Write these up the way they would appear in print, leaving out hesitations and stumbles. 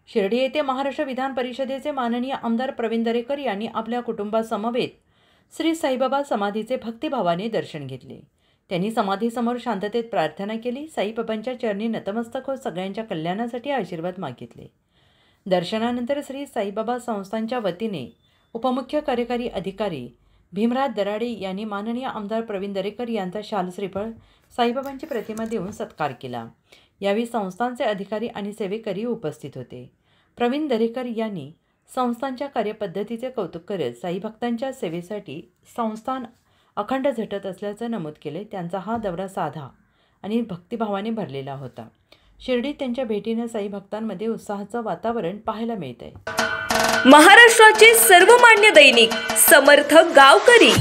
शिर्डी येथे महाराष्ट्र विधान परिषदेचे माननीय आमदार प्रवीण दरेकर यांनी आपल्या कुटुंबासमवेत श्री साईबाबा समाधीचे भक्तिभावाने दर्शन घेतले। त्यांनी समाधीसमोर शांततेत प्रार्थना केली। साईबाबांच्या चरणी नतमस्तक होत सगळ्यांच्या कल्याणासाठी आशीर्वाद मागितले। दर्शनानंतर श्री साईबाबा संस्थांच्या वतीने उपमुख्य कार्यकारी अधिकारी भीमराज दराडे यांनी माननीय आमदार प्रवीण दरेकर यांचा शाल श्रीफळ साईबाबांची प्रतिमा देऊन सत्कार केला। यावेळी संस्थांचे अधिकारी आणि सेवेकरी उपस्थित होते। प्रवीण दरेकर यांनी संस्थांच्या कार्यपद्धतीचे कौतुक करत साई भक्तांच्या सेवेसाठी संस्थान अखंड झटत असल्याचं नमूद केले। त्यांचा हा दौरा साधा आणि भक्तिभावाने भरलेला होता। शिर्डीत त्यांच्या भेटीने साई भक्तांमध्ये उत्साहाचं वातावरण पाहायला मिळतंय। महाराष्ट्राचे सर्वमान्य दैनिक समर्थ गावकरी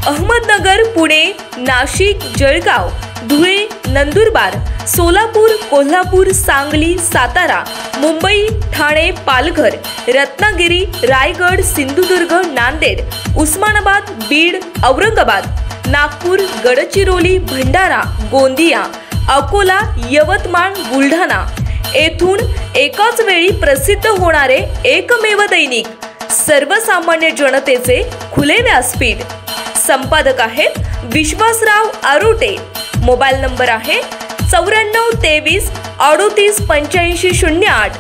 अहमदनगर, पुणे, नाशिक, जळगाव, धुळे, नंदुरबार, सोलापूर, कोल्हापूर, सांगली, सातारा, मुंबई, ठाणे, पालघर, रत्नागिरी, रायगड, सिंधुदुर्ग, नांदेड, उस्मानाबाद, बीड, औरंगाबाद, नागपूर, गडचिरोली, भंडारा, गोंदिया, अकोला, यवतमाळ, बुलढाणा येथून एकाच वेळी प्रसिद्ध होणारे एकमेव दैनिक सर्वसामान्य जनतेचे खुले व्यासपीठ। संपादक आहेत विश्वासराव आरोटे। मोबाईल नंबर आहे 9423 38 85 08।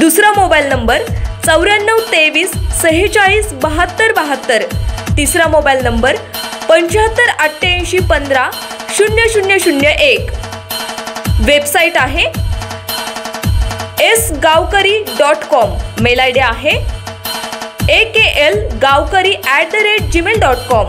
दुसरा मोबाईल नंबर 9423 46 72 72। तिसरा मोबाईल नंबर 75 88 15 0001। वेबसाईट आहे sgavkari.com। मेल आयडी आहे akl gavkari@gmail.com।